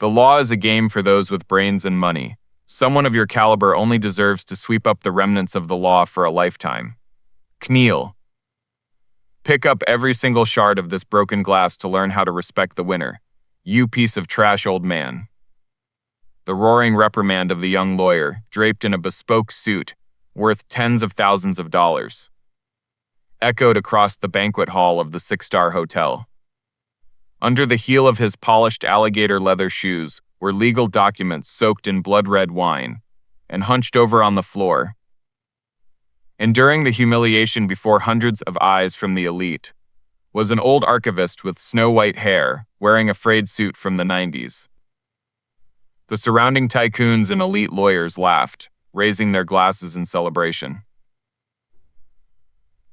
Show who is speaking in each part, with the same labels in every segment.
Speaker 1: The law is a game for those with brains and money. Someone of your caliber only deserves to sweep up the remnants of the law for a lifetime. Kneel. Pick up every single shard of this broken glass to learn how to respect the winner. You piece of trash, old man. The roaring reprimand of the young lawyer, draped in a bespoke suit, worth tens of thousands of dollars, echoed across the banquet hall of the six-star hotel. Under the heel of his polished alligator leather shoes were legal documents soaked in blood-red wine, and hunched over on the floor, enduring the humiliation before hundreds of eyes from the elite, was an old archivist with snow-white hair, wearing a frayed suit from the 90s. The surrounding tycoons and elite lawyers laughed, raising their glasses in celebration.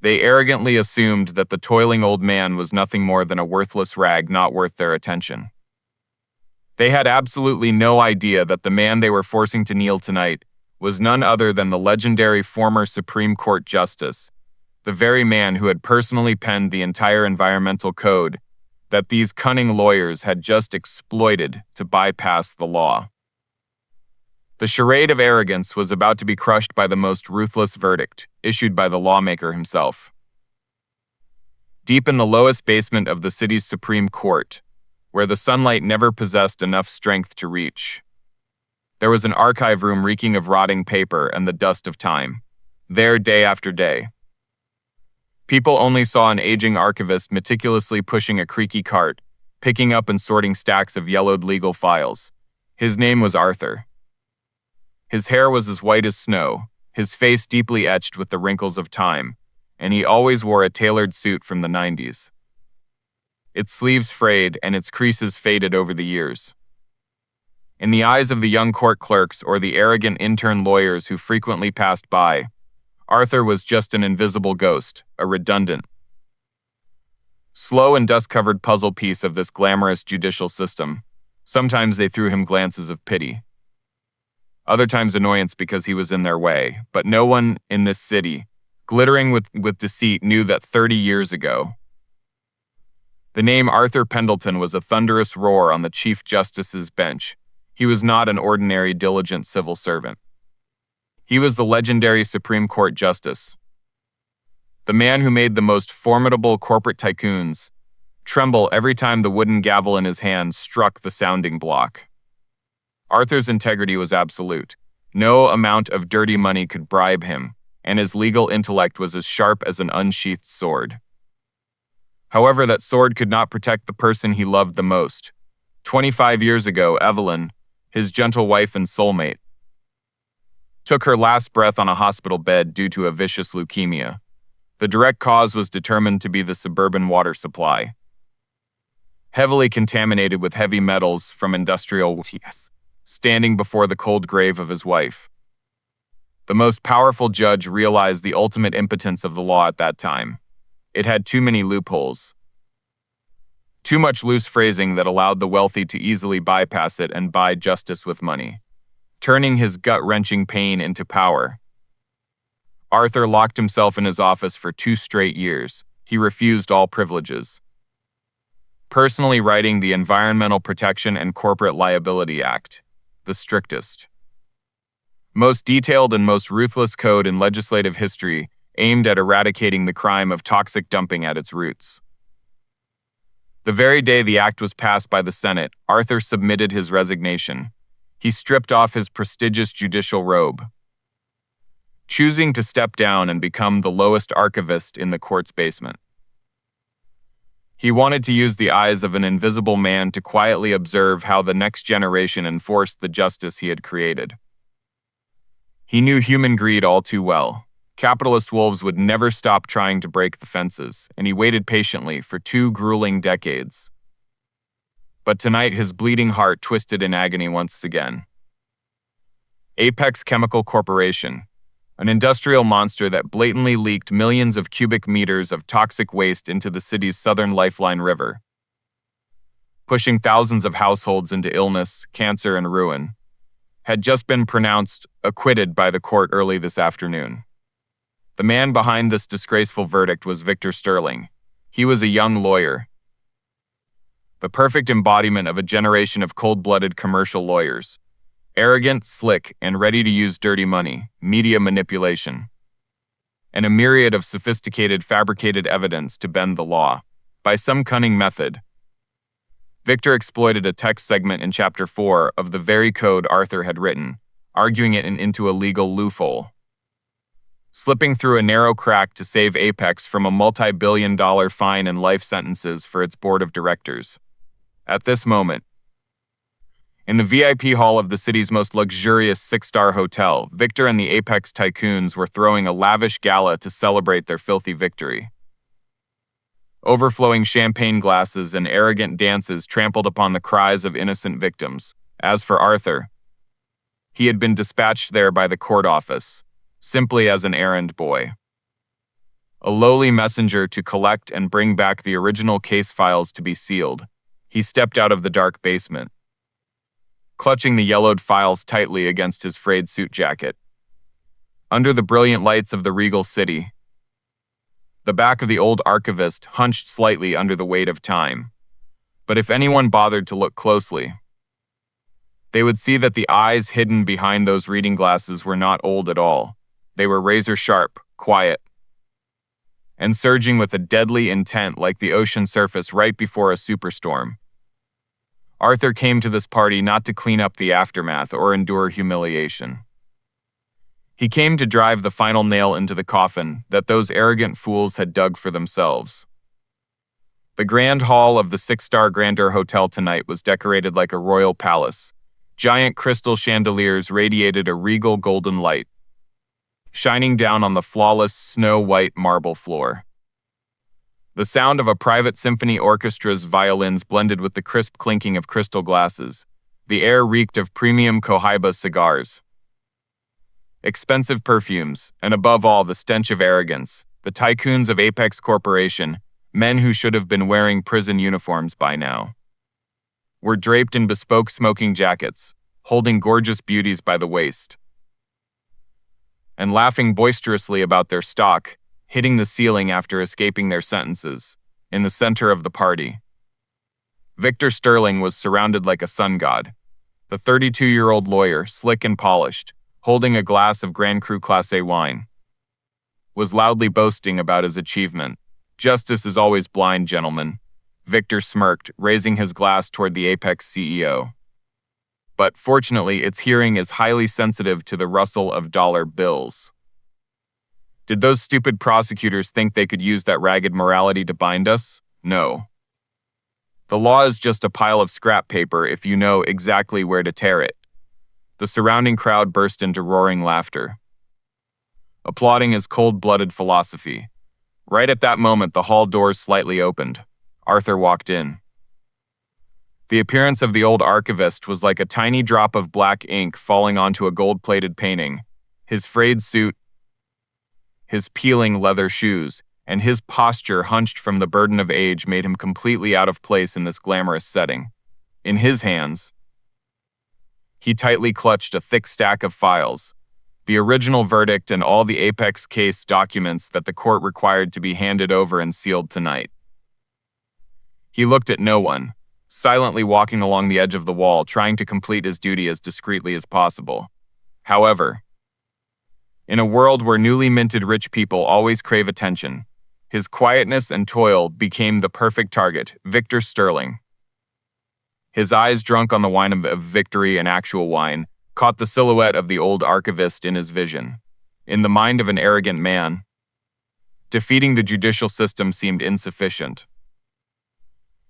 Speaker 1: They arrogantly assumed that the toiling old man was nothing more than a worthless rag not worth their attention. They had absolutely no idea that the man they were forcing to kneel tonight was none other than the legendary former Supreme Court Justice, the very man who had personally penned the entire environmental code that these cunning lawyers had just exploited to bypass the law. The charade of arrogance was about to be crushed by the most ruthless verdict, issued by the lawmaker himself. Deep in the lowest basement of the city's Supreme Court, where the sunlight never possessed enough strength to reach, there was an archive room reeking of rotting paper and the dust of time, there day after day. People only saw an aging archivist meticulously pushing a creaky cart, picking up and sorting stacks of yellowed legal files. His name was Arthur. His hair was as white as snow, his face deeply etched with the wrinkles of time, and he always wore a tailored suit from the 90s. Its sleeves frayed and its creases faded over the years. In the eyes of the young court clerks or the arrogant intern lawyers who frequently passed by, Arthur was just an invisible ghost, a redundant, slow and dust-covered puzzle piece of this glamorous judicial system. Sometimes they threw him glances of pity. Other times annoyance because he was in their way, but no one in this city, glittering with deceit, knew that 30 years ago, the name Arthur Pendelton was a thunderous roar on the Chief Justice's bench. He was not an ordinary diligent civil servant. He was the legendary Supreme Court Justice, the man who made the most formidable corporate tycoons tremble every time the wooden gavel in his hand struck the sounding block. Arthur's integrity was absolute. No amount of dirty money could bribe him, and his legal intellect was as sharp as an unsheathed sword. However, that sword could not protect the person he loved the most. 25 years ago, Evelyn, his gentle wife and soulmate, took her last breath on a hospital bed due to a vicious leukemia. The direct cause was determined to be the suburban water supply, heavily contaminated with heavy metals from industrial waste, standing before the cold grave of his wife. The most powerful judge realized the ultimate impotence of the law at that time. It had too many loopholes. Too much loose phrasing that allowed the wealthy to easily bypass it and buy justice with money, turning his gut-wrenching pain into power. Arthur locked himself in his office for 2 straight years. He refused all privileges, personally writing the Environmental Protection and Corporate Liability Act, the strictest, most detailed and most ruthless code in legislative history, aimed at eradicating the crime of toxic dumping at its roots. The very day the act was passed by the Senate, Arthur submitted his resignation. He stripped off his prestigious judicial robe, choosing to step down and become the lowest archivist in the court's basement. He wanted to use the eyes of an invisible man to quietly observe how the next generation enforced the justice he had created. He knew human greed all too well. Capitalist wolves would never stop trying to break the fences, and he waited patiently for 2 grueling decades. But tonight his bleeding heart twisted in agony once again. Apex Chemical Corporation, an industrial monster that blatantly leaked millions of cubic meters of toxic waste into the city's southern lifeline river, pushing thousands of households into illness, cancer, and ruin, had just been pronounced acquitted by the court early this afternoon. The man behind this disgraceful verdict was Victor Sterling. He was a young lawyer, the perfect embodiment of a generation of cold-blooded commercial lawyers. Arrogant, slick, and ready to use dirty money, media manipulation, and a myriad of sophisticated fabricated evidence to bend the law. By some cunning method, Victor exploited a text segment in Chapter 4 of the very code Arthur had written, arguing it into a legal loophole, slipping through a narrow crack to save Apex from a multi-billion-dollar fine and life sentences for its board of directors. At this moment, in the VIP hall of the city's most luxurious six-star hotel, Victor and the Apex tycoons were throwing a lavish gala to celebrate their filthy victory. Overflowing champagne glasses and arrogant dances trampled upon the cries of innocent victims. As for Arthur, he had been dispatched there by the court office, simply as an errand boy. A lowly messenger to collect and bring back the original case files to be sealed, he stepped out of the dark basement, clutching the yellowed files tightly against his frayed suit jacket. Under the brilliant lights of the regal city, the back of the old archivist hunched slightly under the weight of time. But if anyone bothered to look closely, they would see that the eyes hidden behind those reading glasses were not old at all. They were razor-sharp, quiet, and surging with a deadly intent like the ocean surface right before a superstorm. Arthur came to this party not to clean up the aftermath or endure humiliation. He came to drive the final nail into the coffin that those arrogant fools had dug for themselves. The grand hall of the six-star Grandeur Hotel tonight was decorated like a royal palace. Giant crystal chandeliers radiated a regal golden light, shining down on the flawless snow-white marble floor. The sound of a private symphony orchestra's violins blended with the crisp clinking of crystal glasses. The air reeked of premium Cohiba cigars, expensive perfumes, and above all, the stench of arrogance. The tycoons of Apex Corporation, men who should have been wearing prison uniforms by now, were draped in bespoke smoking jackets, holding gorgeous beauties by the waist, and laughing boisterously about their stock, hitting the ceiling after escaping their sentences. In the center of the party, Victor Sterling was surrounded like a sun god. The 32-year-old lawyer, slick and polished, holding a glass of Grand Cru Class A wine, was loudly boasting about his achievement. "Justice is always blind, gentlemen," Victor smirked, raising his glass toward the Apex CEO. "But fortunately, its hearing is highly sensitive to the rustle of dollar bills. Did those stupid prosecutors think they could use that ragged morality to bind us? No. The law is just a pile of scrap paper if you know exactly where to tear it." The surrounding crowd burst into roaring laughter, applauding his cold-blooded philosophy. Right at that moment, the hall doors slightly opened. Arthur walked in. The appearance of the old archivist was like a tiny drop of black ink falling onto a gold-plated painting. His frayed suit, his peeling leather shoes, and his posture hunched from the burden of age made him completely out of place in this glamorous setting. In his hands, he tightly clutched a thick stack of files, the original verdict and all the Apex case documents that the court required to be handed over and sealed tonight. He looked at no one, silently walking along the edge of the wall, trying to complete his duty as discreetly as possible. However, in a world where newly minted rich people always crave attention, his quietness and toil became the perfect target. Victor Sterling, his eyes drunk on the wine of victory and actual wine, caught the silhouette of the old archivist in his vision. In the mind of an arrogant man, defeating the judicial system seemed insufficient.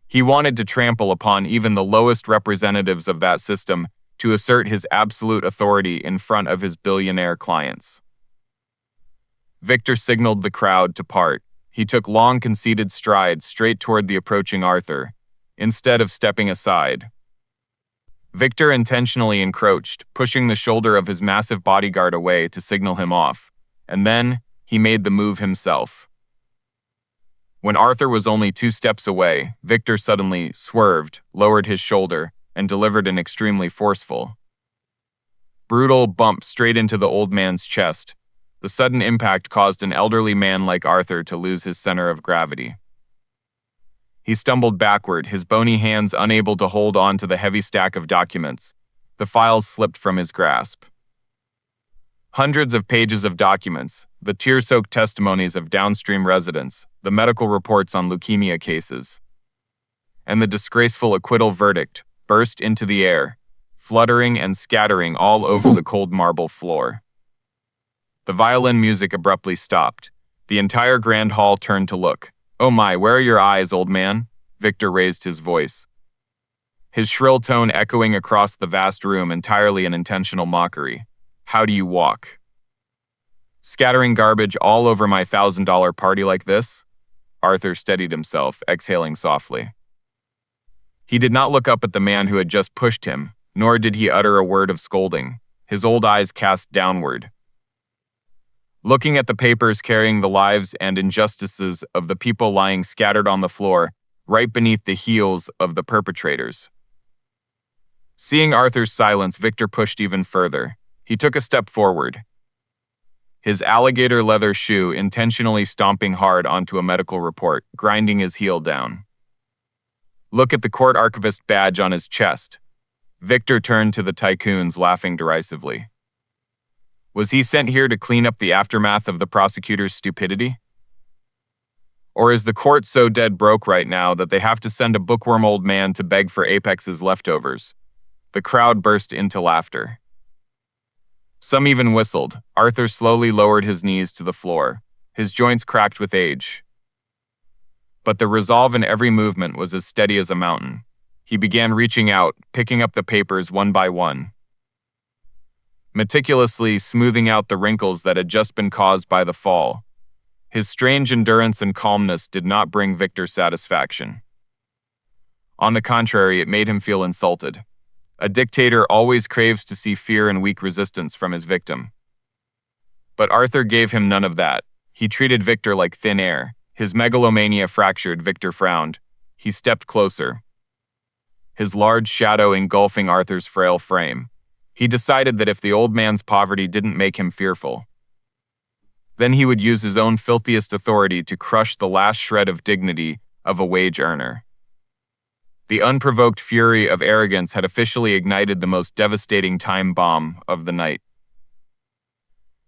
Speaker 1: He wanted to trample upon even the lowest representatives of that system to assert his absolute authority in front of his billionaire clients. Victor signaled the crowd to part. He took long, conceited strides straight toward the approaching Arthur, instead of stepping aside. Victor intentionally encroached, pushing the shoulder of his massive bodyguard away to signal him off, and then he made the move himself. When Arthur was only 2 steps away, Victor suddenly swerved, lowered his shoulder, and delivered an extremely forceful, brutal bump straight into the old man's chest. The sudden impact caused an elderly man like Arthur to lose his center of gravity. He stumbled backward, his bony hands unable to hold on to the heavy stack of documents. The files slipped from his grasp. Hundreds of pages of documents, the tear-soaked testimonies of downstream residents, the medical reports on leukemia cases, and the disgraceful acquittal verdict burst into the air, fluttering and scattering all over the cold marble floor. The violin music abruptly stopped. The entire grand hall turned to look. "Oh my, where are your eyes, old man?" Victor raised his voice, his shrill tone echoing across the vast room, entirely an intentional mockery. "How do you walk? Scattering garbage all over my $1,000 party like this?" Arthur steadied himself, exhaling softly. He did not look up at the man who had just pushed him, nor did he utter a word of scolding, his old eyes cast downward, looking at the papers carrying the lives and injustices of the people lying scattered on the floor, right beneath the heels of the perpetrators. Seeing Arthur's silence, Victor pushed even further. He took a step forward, his alligator leather shoe intentionally stomping hard onto a medical report, grinding his heel down. "Look at the court archivist badge on his chest." Victor turned to the tycoons, laughing derisively. Was he sent here to clean up the aftermath of the prosecutor's stupidity? Or is the court so dead broke right now that they have to send a bookworm old man to beg for Apex's leftovers? The crowd burst into laughter. Some even whistled. Arthur slowly lowered his knees to the floor, his joints cracked with age. But the resolve in every movement was as steady as a mountain. He began reaching out, picking up the papers one by one, meticulously smoothing out the wrinkles that had just been caused by the fall. His strange endurance and calmness did not bring Victor satisfaction. On the contrary, it made him feel insulted. A dictator always craves to see fear and weak resistance from his victim. But Arthur gave him none of that. He treated Victor like thin air. His megalomania fractured. Victor frowned. He stepped closer, his large shadow engulfing Arthur's frail frame. He decided that if the old man's poverty didn't make him fearful, then he would use his own filthiest authority to crush the last shred of dignity of a wage earner. The unprovoked fury of arrogance had officially ignited the most devastating time bomb of the night.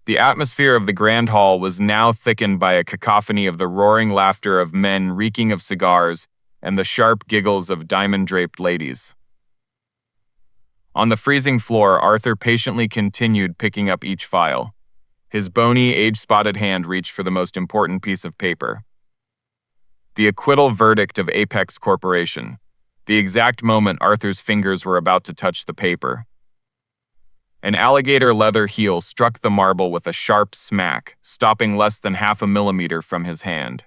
Speaker 1: The atmosphere of the grand hall was now thickened by a cacophony of the roaring laughter of men reeking of cigars and the sharp giggles of diamond-draped ladies. On the freezing floor, Arthur patiently continued picking up each file. His bony, age-spotted hand reached for the most important piece of paper. The acquittal verdict of Apex Corporation. The exact moment Arthur's fingers were about to touch the paper, an alligator leather heel struck the marble with a sharp smack, stopping less than half a millimeter from his hand.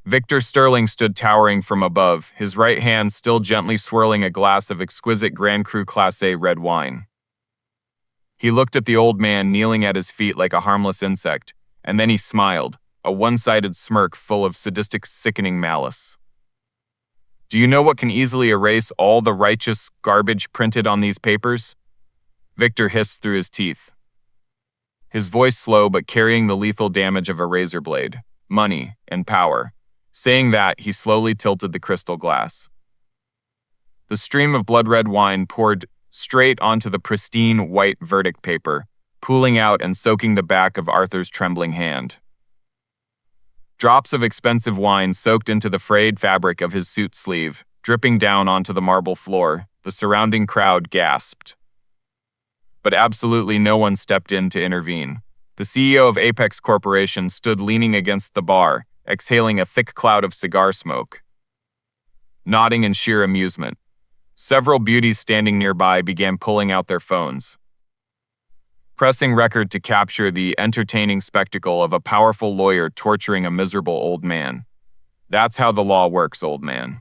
Speaker 1: Victor Sterling stood towering from above, his right hand still gently swirling a glass of exquisite Grand Cru Classe red wine. He looked at the old man kneeling at his feet like a harmless insect, and then he smiled, a one-sided smirk full of sadistic, sickening malice. "Do you know what can easily erase all the righteous garbage printed on these papers?" Victor hissed through his teeth, his voice slow but carrying the lethal damage of a razor blade. "Money and power." Saying that, he slowly tilted the crystal glass. The stream of blood-red wine poured straight onto the pristine white verdict paper, pooling out and soaking the back of Arthur's trembling hand. Drops of expensive wine soaked into the frayed fabric of his suit sleeve, dripping down onto the marble floor. The surrounding crowd gasped. But absolutely no one stepped in to intervene. The CEO of Apex Corporation stood leaning against the bar, exhaling a thick cloud of cigar smoke, nodding in sheer amusement. Several beauties standing nearby began pulling out their phones, pressing record to capture the entertaining spectacle of a powerful lawyer torturing a miserable old man. "That's how the law works, old man."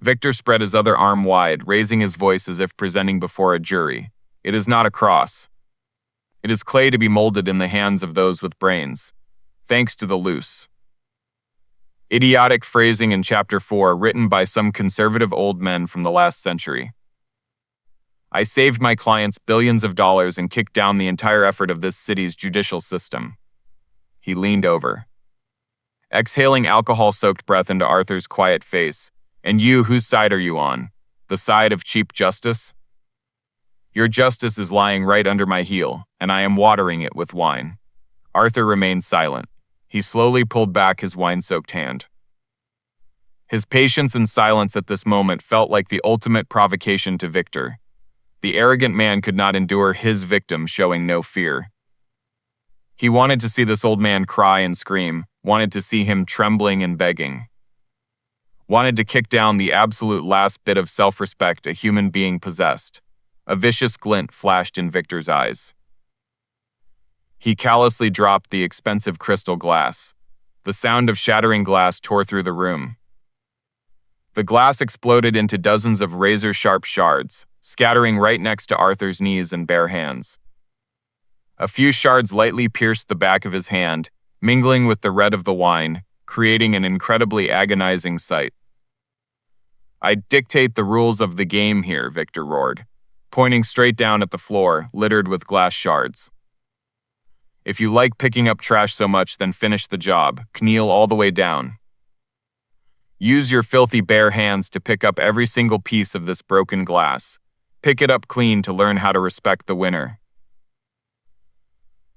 Speaker 1: Victor spread his other arm wide, raising his voice as if presenting before a jury. "It is not a cross. It is clay to be molded in the hands of those with brains. Thanks to the loose, idiotic phrasing in Chapter 4 written by some conservative old men from the last century. I saved my clients billions of dollars and kicked down the entire effort of this city's judicial system." He leaned over, exhaling alcohol-soaked breath into Arthur's quiet face. And you, whose side are you on? The side of cheap justice? Your justice is lying right under my heel, and I am watering it with wine. Arthur remained silent. He slowly pulled back his wine-soaked hand. His patience and silence at this moment felt like the ultimate provocation to Victor. The arrogant man could not endure his victim showing no fear. He wanted to see this old man cry and scream, wanted to see him trembling and begging. Wanted to kick down the absolute last bit of self-respect a human being possessed. A vicious glint flashed in Victor's eyes. He callously dropped the expensive crystal glass. The sound of shattering glass tore through the room. The glass exploded into dozens of razor-sharp shards, scattering right next to Arthur's knees and bare hands. A few shards lightly pierced the back of his hand, mingling with the red of the wine, creating an incredibly agonizing sight. I dictate the rules of the game here, Victor roared, pointing straight down at the floor, littered with glass shards. If you like picking up trash so much, then finish the job. Kneel all the way down. Use your filthy bare hands to pick up every single piece of this broken glass. Pick it up clean to learn how to respect the winner.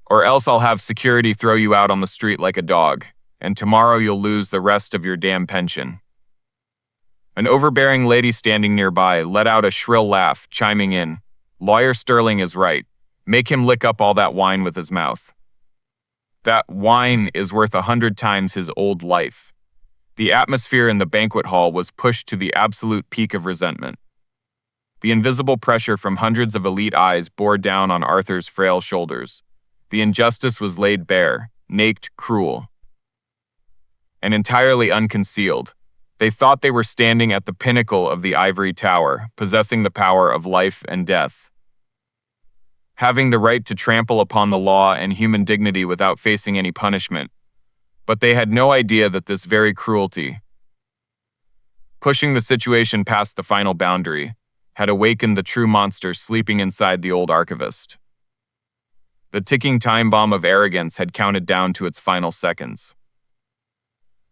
Speaker 1: Or else I'll have security throw you out on the street like a dog, and tomorrow you'll lose the rest of your damn pension. An overbearing lady standing nearby let out a shrill laugh, chiming in, "Lawyer Sterling is right. Make him lick up all that wine with his mouth. That wine is worth 100 times his old life." The atmosphere in the banquet hall was pushed to the absolute peak of resentment. The invisible pressure from hundreds of elite eyes bore down on Arthur's frail shoulders. The injustice was laid bare, naked, cruel, and entirely unconcealed. They thought they were standing at the pinnacle of the ivory tower, possessing the power of life and death, having the right to trample upon the law and human dignity without facing any punishment. But they had no idea that this very cruelty, pushing the situation past the final boundary, had awakened the true monster sleeping inside the old archivist. The ticking time bomb of arrogance had counted down to its final seconds.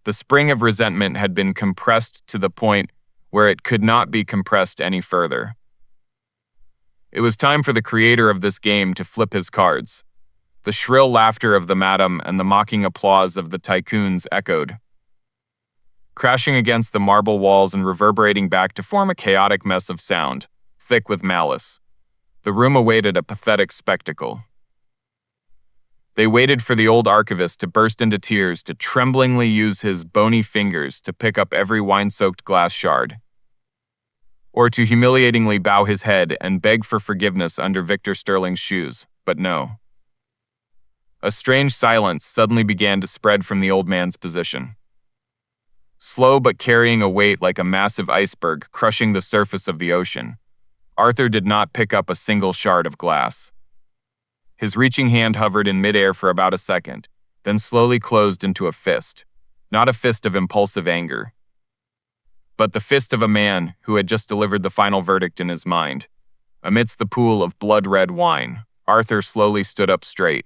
Speaker 1: The spring of resentment had been compressed to the point where it could not be compressed any further. It was time for the creator of this game to flip his cards. The shrill laughter of the madam and the mocking applause of the tycoons echoed, crashing against the marble walls and reverberating back to form a chaotic mess of sound, thick with malice. The room awaited a pathetic spectacle. They waited for the old archivist to burst into tears, to tremblingly use his bony fingers to pick up every wine-soaked glass shard, or to humiliatingly bow his head and beg for forgiveness under Victor Sterling's shoes. But no. A strange silence suddenly began to spread from the old man's position. Slow but carrying a weight like a massive iceberg crushing the surface of the ocean, Arthur did not pick up a single shard of glass. His reaching hand hovered in midair for about a second, then slowly closed into a fist. Not a fist of impulsive anger, but the fist of a man who had just delivered the final verdict in his mind. Amidst the pool of blood-red wine, Arthur slowly stood up straight.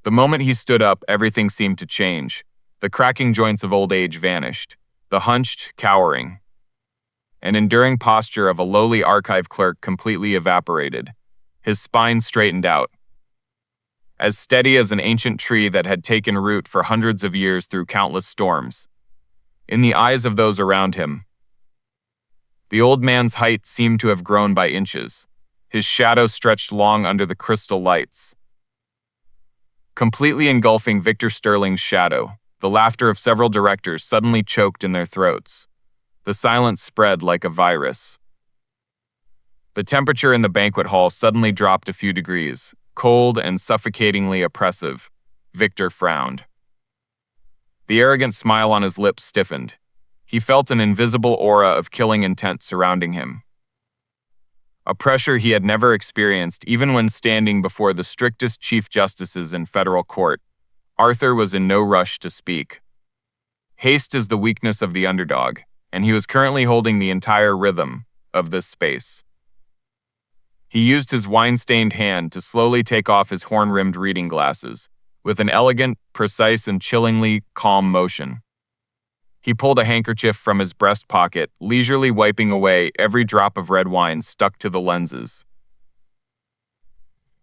Speaker 1: The moment he stood up, everything seemed to change. The cracking joints of old age vanished. The hunched, cowering, and enduring posture of a lowly archive clerk completely evaporated. His spine straightened out, as steady as an ancient tree that had taken root for hundreds of years through countless storms. In the eyes of those around him, the old man's height seemed to have grown by inches. His shadow stretched long under the crystal lights, completely engulfing Victor Sterling's shadow. The laughter of several directors suddenly choked in their throats. The silence spread like a virus. The temperature in the banquet hall suddenly dropped a few degrees, cold and suffocatingly oppressive. Victor frowned. The arrogant smile on his lips stiffened. He felt an invisible aura of killing intent surrounding him, a pressure he had never experienced even when standing before the strictest chief justices in federal court. Arthur was in no rush to speak. Haste is the weakness of the underdog, and he was currently holding the entire rhythm of this space. He used his wine-stained hand to slowly take off his horn-rimmed reading glasses, with an elegant, precise, and chillingly calm motion. He pulled a handkerchief from his breast pocket, leisurely wiping away every drop of red wine stuck to the lenses.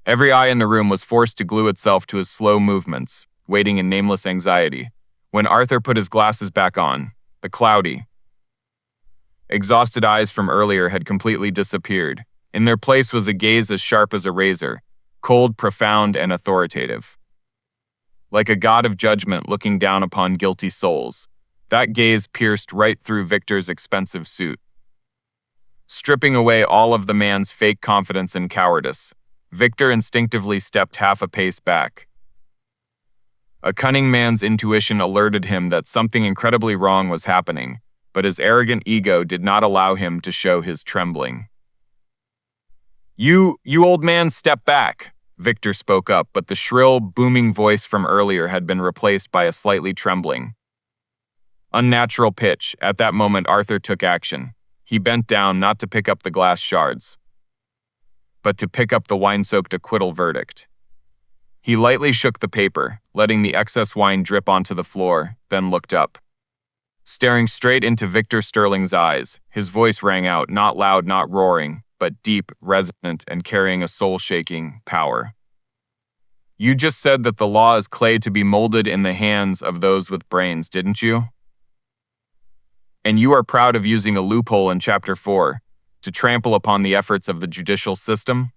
Speaker 1: Every eye in the room was forced to glue itself to his slow movements, waiting in nameless anxiety. When Arthur put his glasses back on, the cloudy, exhausted eyes from earlier had completely disappeared. In their place was a gaze as sharp as a razor, cold, profound, and authoritative. Like a god of judgment looking down upon guilty souls, that gaze pierced right through Victor's expensive suit. Stripping away all of the man's fake confidence and cowardice, Victor instinctively stepped half a pace back. A cunning man's intuition alerted him that something incredibly wrong was happening, but his arrogant ego did not allow him to show his trembling. You old man, step back," Victor spoke up, but the shrill, booming voice from earlier had been replaced by a slightly trembling, unnatural pitch. At that moment, Arthur took action. He bent down not to pick up the glass shards, but to pick up the wine-soaked acquittal verdict. He lightly shook the paper, letting the excess wine drip onto the floor, then looked up. Staring straight into Victor Sterling's eyes, his voice rang out, not loud, not roaring, but deep, resonant, and carrying a soul-shaking power. "You just said that the law is clay to be molded in the hands of those with brains, didn't you? And you are proud of using a loophole in Chapter 4 to trample upon the efforts of the judicial system?"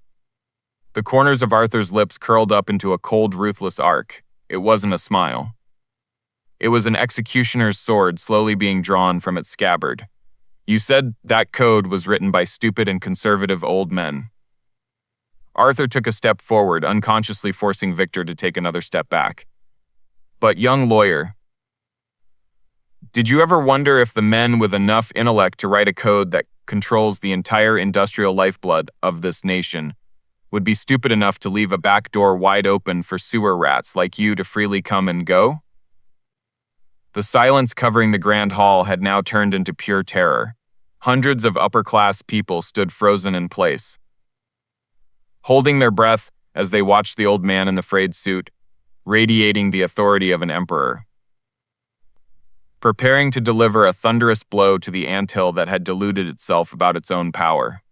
Speaker 1: The corners of Arthur's lips curled up into a cold, ruthless arc. It wasn't a smile. It was an executioner's sword slowly being drawn from its scabbard. "You said that code was written by stupid and conservative old men." Arthur took a step forward, unconsciously forcing Victor to take another step back. "But, young lawyer, did you ever wonder if the men with enough intellect to write a code that controls the entire industrial lifeblood of this nation would be stupid enough to leave a back door wide open for sewer rats like you to freely come and go?" The silence covering the grand hall had now turned into pure terror. Hundreds of upper-class people stood frozen in place, holding their breath as they watched the old man in the frayed suit, radiating the authority of an emperor, preparing to deliver a thunderous blow to the anthill that had deluded itself about its own power.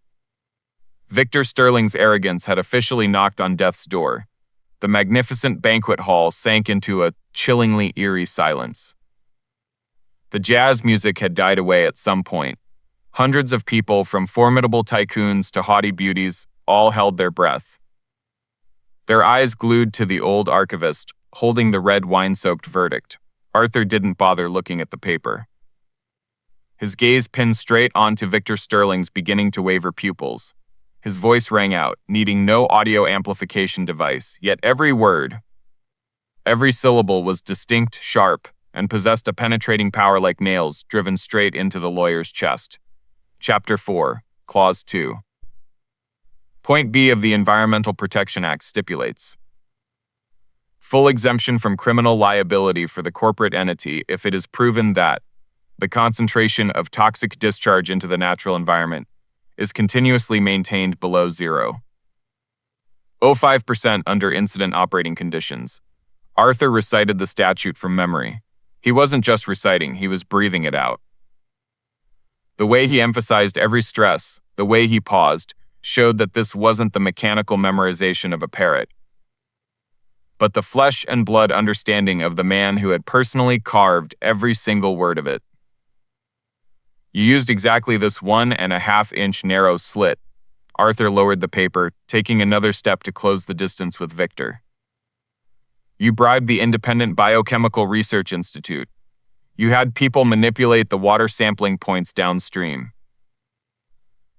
Speaker 1: Victor Sterling's arrogance had officially knocked on death's door. The magnificent banquet hall sank into a chillingly eerie silence. The jazz music had died away at some point. Hundreds of people, from formidable tycoons to haughty beauties, all held their breath, their eyes glued to the old archivist, holding the red wine-soaked verdict. Arthur didn't bother looking at the paper. His gaze pinned straight onto Victor Sterling's beginning to waver pupils. His voice rang out, needing no audio amplification device, yet every word, every syllable was distinct, sharp, and possessed a penetrating power like nails driven straight into the lawyer's chest. Chapter 4, Clause 2. Point B of the Environmental Protection Act stipulates full exemption from criminal liability for the corporate entity if it is proven that the concentration of toxic discharge into the natural environment is continuously maintained below 0.05% under incident operating conditions. Arthur recited the statute from memory. He wasn't just reciting, he was breathing it out. The way he emphasized every stress, the way he paused, showed that this wasn't the mechanical memorization of a parrot, but the flesh and blood understanding of the man who had personally carved every single word of it. "You used exactly this 1.5-inch narrow slit." Arthur lowered the paper, taking another step to close the distance with Victor. "You bribed the Independent Biochemical Research Institute. You had people manipulate the water sampling points downstream,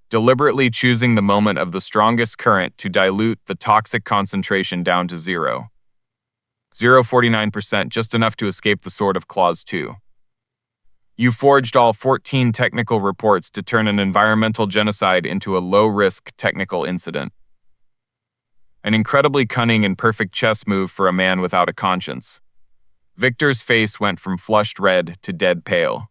Speaker 1: deliberately choosing the moment of the strongest current to dilute the toxic concentration down to 0.049%, just enough to escape the sword of Clause 2. You forged all 14 technical reports to turn an environmental genocide into a low-risk technical incident. An incredibly cunning and perfect chess move for a man without a conscience." Victor's face went from flushed red to dead pale.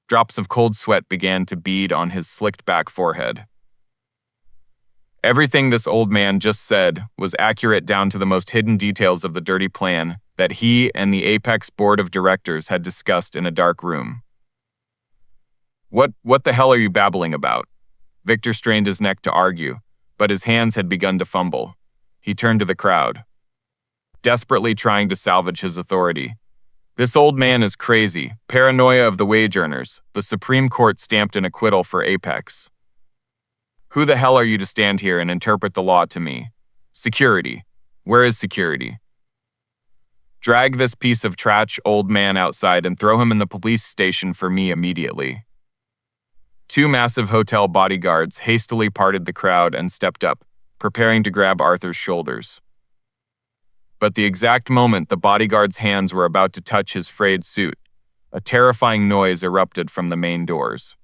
Speaker 1: Drops of cold sweat began to bead on his slicked-back forehead. Everything this old man just said was accurate down to the most hidden details of the dirty plan that he and the Apex board of directors had discussed in a dark room. What the hell are you babbling about? Victor strained his neck to argue, but his hands had begun to fumble. He turned to the crowd, desperately trying to salvage his authority. This old man is crazy, paranoia of the wage earners. The Supreme Court stamped an acquittal for Apex. Who the hell are you to stand here and interpret the law to me? Security. Where is security? Drag this piece of trash old man outside and throw him in the police station for me immediately. Two massive hotel bodyguards hastily parted the crowd and stepped up, preparing to grab Arthur's shoulders. But the exact moment the bodyguard's hands were about to touch his frayed suit, a terrifying noise erupted from the main doors.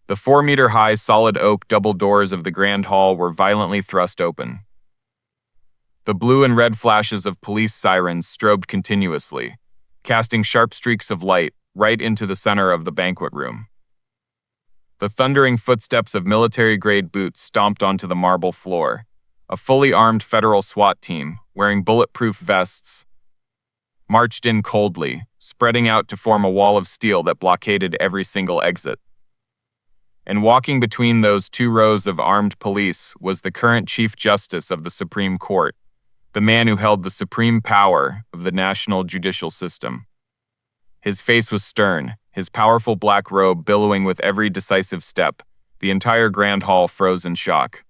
Speaker 1: The 4-meter-high solid oak double doors of the grand hall were violently thrust open. The blue and red flashes of police sirens strobed continuously, casting sharp streaks of light right into the center of the banquet room. The thundering footsteps of military-grade boots stomped onto the marble floor. A fully armed federal SWAT team, wearing bulletproof vests, marched in coldly, spreading out to form a wall of steel that blockaded every single exit. And walking between those two rows of armed police was the current Chief Justice of the Supreme Court, the man who held the supreme power of the national judicial system. His face was stern, his powerful black robe billowing with every decisive step, the entire grand hall froze in shock.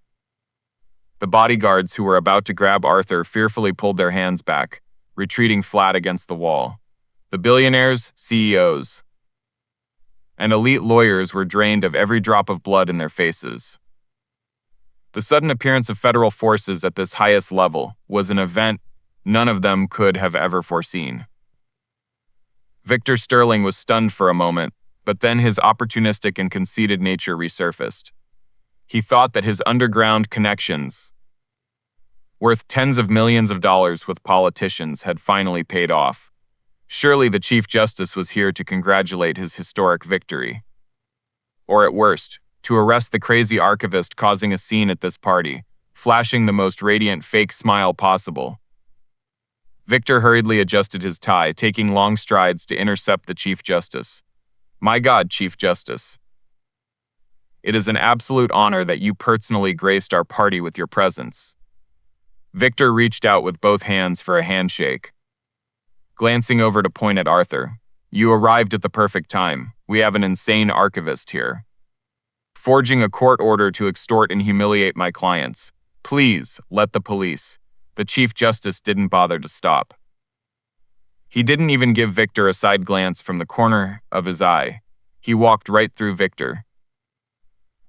Speaker 1: The bodyguards who were about to grab Arthur fearfully pulled their hands back, retreating flat against the wall. The billionaires, CEOs, and elite lawyers were drained of every drop of blood in their faces. The sudden appearance of federal forces at this highest level was an event none of them could have ever foreseen. Victor Sterling was stunned for a moment, but then his opportunistic and conceited nature resurfaced. He thought that his underground connections, worth tens of millions of dollars with politicians, had finally paid off. Surely the Chief Justice was here to congratulate his historic victory. Or at worst, to arrest the crazy archivist causing a scene at this party, flashing the most radiant fake smile possible. Victor hurriedly adjusted his tie, taking long strides to intercept the Chief Justice. "My God, Chief Justice. It is an absolute honor that you personally graced our party with your presence." Victor reached out with both hands for a handshake. Glancing over to point at Arthur, "You arrived at the perfect time. We have an insane archivist here, forging a court order to extort and humiliate my clients. Please, let the police." The Chief Justice didn't bother to stop. He didn't even give Victor a side glance from the corner of his eye. He walked right through Victor,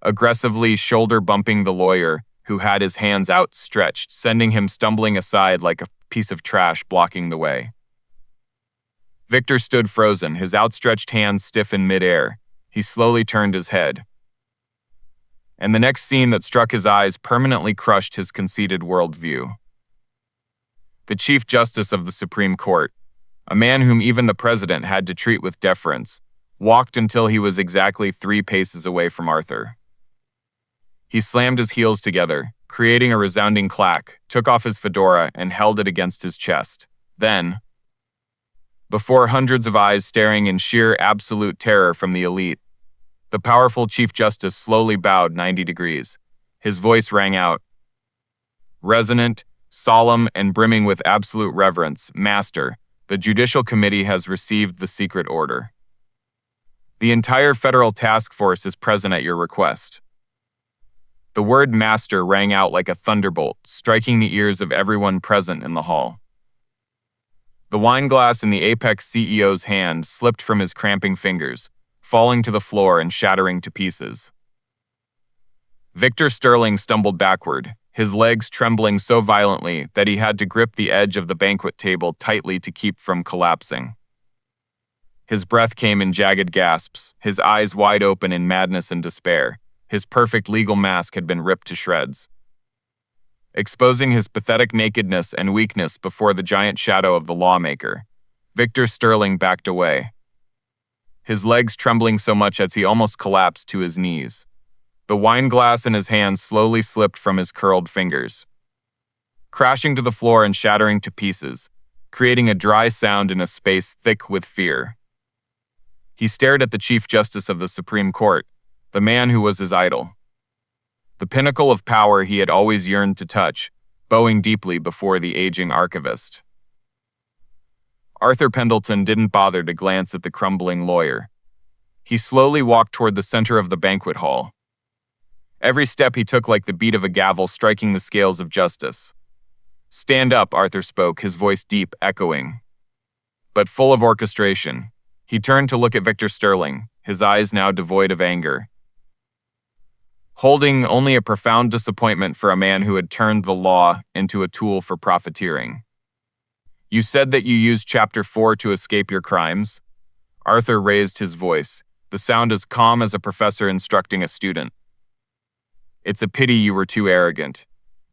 Speaker 1: aggressively shoulder-bumping the lawyer, who had his hands outstretched, sending him stumbling aside like a piece of trash blocking the way. Victor stood frozen, his outstretched hands stiff in midair. He slowly turned his head. And the next scene that struck his eyes permanently crushed his conceited worldview. The Chief Justice of the Supreme Court, a man whom even the president had to treat with deference, walked until he was exactly 3 paces away from Arthur. He slammed his heels together, creating a resounding clack, took off his fedora, and held it against his chest. Then, before hundreds of eyes staring in sheer absolute terror from the elite, the powerful Chief Justice slowly bowed 90 degrees. His voice rang out, resonant, solemn, and brimming with absolute reverence. "Master, the Judicial Committee has received the secret order. The entire federal task force is present at your request." The word master rang out like a thunderbolt, striking the ears of everyone present in the hall. The wine glass in the Apex CEO's hand slipped from his cramping fingers, falling to the floor and shattering to pieces. Victor Sterling stumbled backward, his legs trembling so violently that he had to grip the edge of the banquet table tightly to keep from collapsing. His breath came in jagged gasps, his eyes wide open in madness and despair. His perfect legal mask had been ripped to shreds, exposing his pathetic nakedness and weakness before the giant shadow of the lawmaker. Victor Sterling backed away, his legs trembling so much as he almost collapsed to his knees. The wine glass in his hand slowly slipped from his curled fingers, crashing to the floor and shattering to pieces, creating a dry sound in a space thick with fear. He stared at the Chief Justice of the Supreme Court, the man who was his idol. The pinnacle of power he had always yearned to touch, bowing deeply before the aging archivist. Arthur Pendelton didn't bother to glance at the crumbling lawyer. He slowly walked toward the center of the banquet hall. Every step he took like the beat of a gavel striking the scales of justice. "Stand up," Arthur spoke, his voice deep, echoing, but full of orchestration. He turned to look at Victor Sterling, his eyes now devoid of anger, holding only a profound disappointment for a man who had turned the law into a tool for profiteering. "You said that you used Chapter 4 to escape your crimes?" Arthur raised his voice, the sound as calm as a professor instructing a student. "It's a pity you were too arrogant.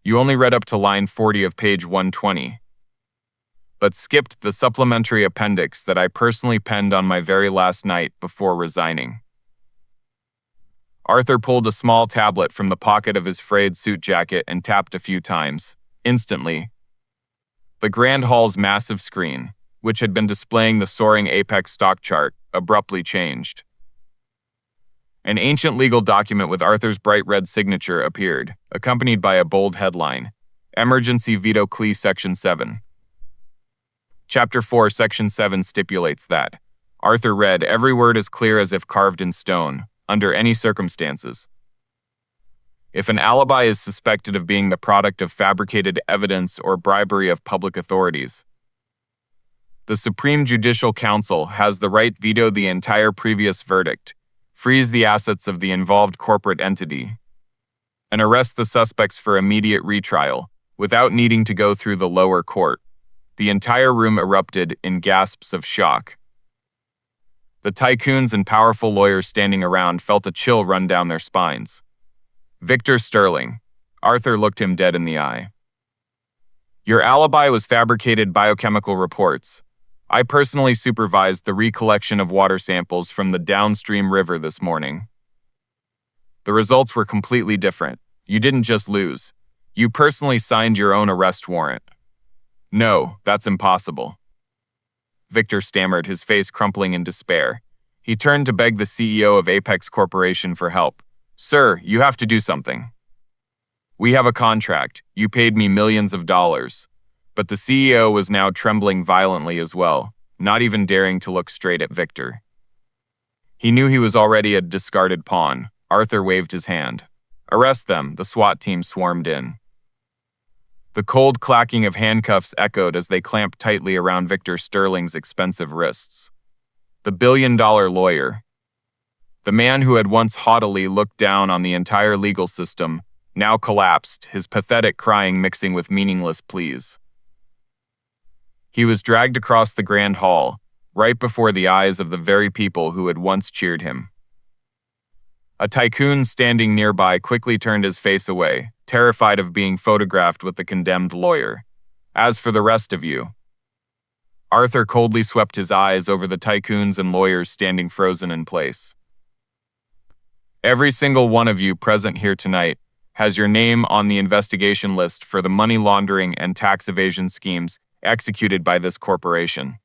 Speaker 1: You only read up to line 40 of page 120, but skipped the supplementary appendix that I personally penned on my very last night before resigning." Arthur pulled a small tablet from the pocket of his frayed suit jacket and tapped a few times. Instantly, the Grand Hall's massive screen, which had been displaying the soaring Apex stock chart, abruptly changed. An ancient legal document with Arthur's bright red signature appeared, accompanied by a bold headline, "Emergency Veto Clee Section 7. Chapter 4, Section 7 stipulates that," Arthur read, every word as clear as if carved in stone, "under any circumstances, if an alibi is suspected of being the product of fabricated evidence or bribery of public authorities, the Supreme Judicial Council has the right to veto the entire previous verdict, freeze the assets of the involved corporate entity, and arrest the suspects for immediate retrial, without needing to go through the lower court." The entire room erupted in gasps of shock. The tycoons and powerful lawyers standing around felt a chill run down their spines. "Victor Sterling." Arthur looked him dead in the eye. "Your alibi was fabricated biochemical reports. I personally supervised the recollection of water samples from the downstream river this morning. The results were completely different. You didn't just lose. You personally signed your own arrest warrant." "No, that's impossible," Victor stammered, his face crumpling in despair. He turned to beg the CEO of Apex Corporation for help. "Sir, you have to do something. We have a contract. You paid me millions of dollars." But the CEO was now trembling violently as well, not even daring to look straight at Victor. He knew he was already a discarded pawn. Arthur waved his hand. "Arrest them," the SWAT team swarmed in. The cold clacking of handcuffs echoed as they clamped tightly around Victor Sterling's expensive wrists. The billion-dollar lawyer, the man who had once haughtily looked down on the entire legal system, now collapsed, his pathetic crying mixing with meaningless pleas. He was dragged across the Grand Hall, right before the eyes of the very people who had once cheered him. A tycoon standing nearby quickly turned his face away, terrified of being photographed with the condemned lawyer. "As for the rest of you," Arthur coldly swept his eyes over the tycoons and lawyers standing frozen in place. "Every single one of you present here tonight has your name on the investigation list for the money laundering and tax evasion schemes executed by this corporation.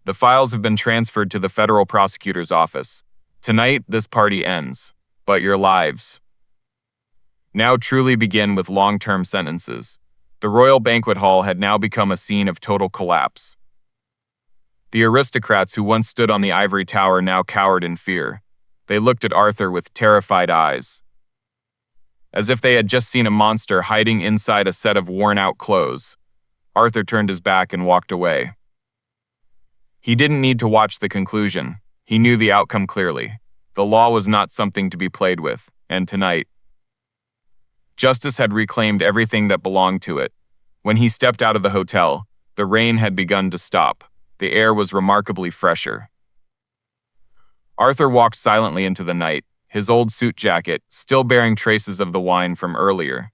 Speaker 1: The files have been transferred to the federal prosecutor's office. Tonight, this party ends, but your lives now truly begin with long-term sentences." The royal banquet hall had now become a scene of total collapse. The aristocrats who once stood on the ivory tower now cowered in fear. They looked at Arthur with terrified eyes, as if they had just seen a monster hiding inside a set of worn-out clothes. Arthur turned his back and walked away. He didn't need to watch the conclusion. He knew the outcome clearly. The law was not something to be played with, and tonight, justice had reclaimed everything that belonged to it. When he stepped out of the hotel, the rain had begun to stop. The air was remarkably fresher. Arthur walked silently into the night, his old suit jacket still bearing traces of the wine from earlier,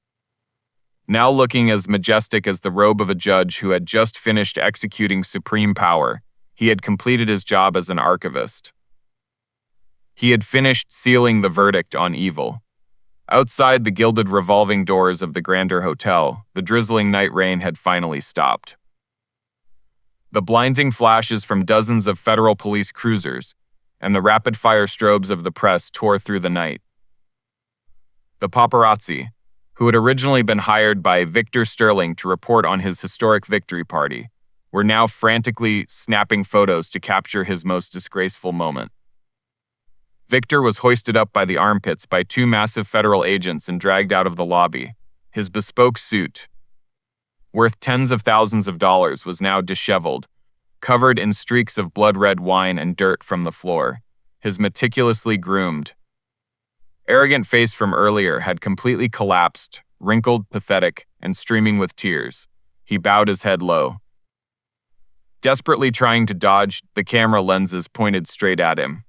Speaker 1: now looking as majestic as the robe of a judge who had just finished executing supreme power. He had completed his job as an archivist. He had finished sealing the verdict on evil. Outside the gilded revolving doors of the grander hotel, the drizzling night rain had finally stopped. The blinding flashes from dozens of federal police cruisers and the rapid-fire strobes of the press tore through the night. The paparazzi, who had originally been hired by Victor Sterling to report on his historic victory party, were now frantically snapping photos to capture his most disgraceful moment. Victor was hoisted up by the armpits by two massive federal agents and dragged out of the lobby. His bespoke suit, worth tens of thousands of dollars, was now disheveled, covered in streaks of blood-red wine and dirt from the floor. His meticulously groomed, arrogant face from earlier had completely collapsed, wrinkled, pathetic, and streaming with tears. He bowed his head low, desperately trying to dodge the camera lenses pointed straight at him.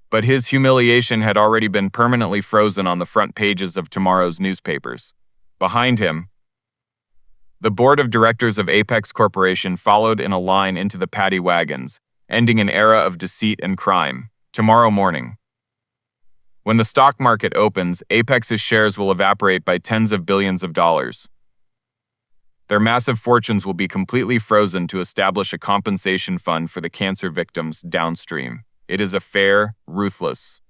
Speaker 1: But his humiliation had already been permanently frozen on the front pages of tomorrow's newspapers. Behind him, the board of directors of Apex Corporation followed in a line into the paddy wagons, ending an era of deceit and crime. Tomorrow morning, when the stock market opens, Apex's shares will evaporate by tens of billions of dollars. Their massive fortunes will be completely frozen to establish a compensation fund for the cancer victims downstream. It is a fair, ruthless,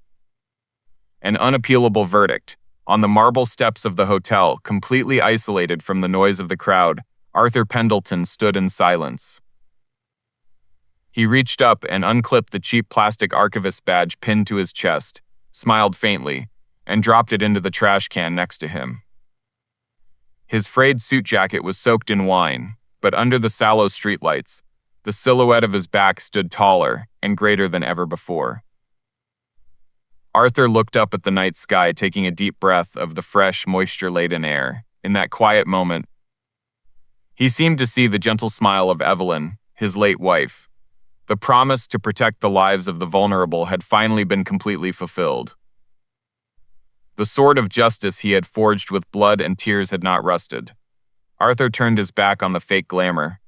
Speaker 1: and unappealable verdict. On the marble steps of the hotel, completely isolated from the noise of the crowd, Arthur Pendelton stood in silence. He reached up and unclipped the cheap plastic Archivist badge pinned to his chest, smiled faintly, and dropped it into the trash can next to him. His frayed suit jacket was soaked in wine, but under the sallow streetlights, the silhouette of his back stood taller and greater than ever before. Arthur looked up at the night sky, taking a deep breath of the fresh, moisture-laden air. In that quiet moment, he seemed to see the gentle smile of Evelyn, his late wife. The promise to protect the lives of the vulnerable had finally been completely fulfilled. The sword of justice he had forged with blood and tears had not rusted. Arthur turned his back on the fake glamour,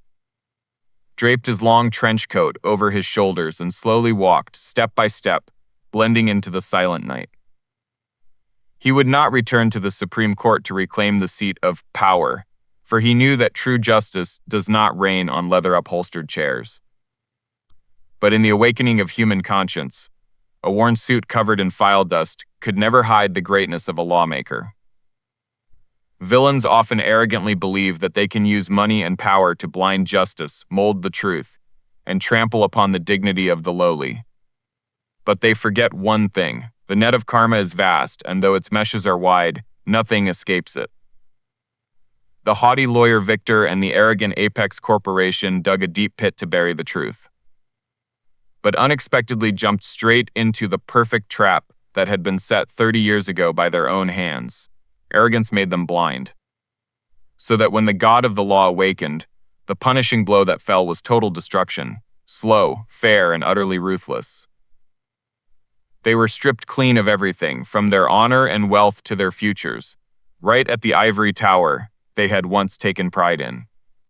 Speaker 1: draped his long trench coat over his shoulders, and slowly walked, step by step, blending into the silent night. He would not return to the Supreme Court to reclaim the seat of power, for he knew that true justice does not reign on leather-upholstered chairs. But in the awakening of human conscience, a worn suit covered in file dust could never hide the greatness of a lawmaker. Villains often arrogantly believe that they can use money and power to blind justice, mold the truth, and trample upon the dignity of the lowly. But they forget one thing: the net of karma is vast, and though its meshes are wide, nothing escapes it. The haughty lawyer Victor and the arrogant Apex Corporation dug a deep pit to bury the truth, but unexpectedly jumped straight into the perfect trap that had been set 30 years ago by their own hands. Arrogance made them blind, so that when the god of the law awakened, the punishing blow that fell was total destruction, slow, fair, and utterly ruthless. They were stripped clean of everything, from their honor and wealth to their futures, right at the ivory tower they had once taken pride in.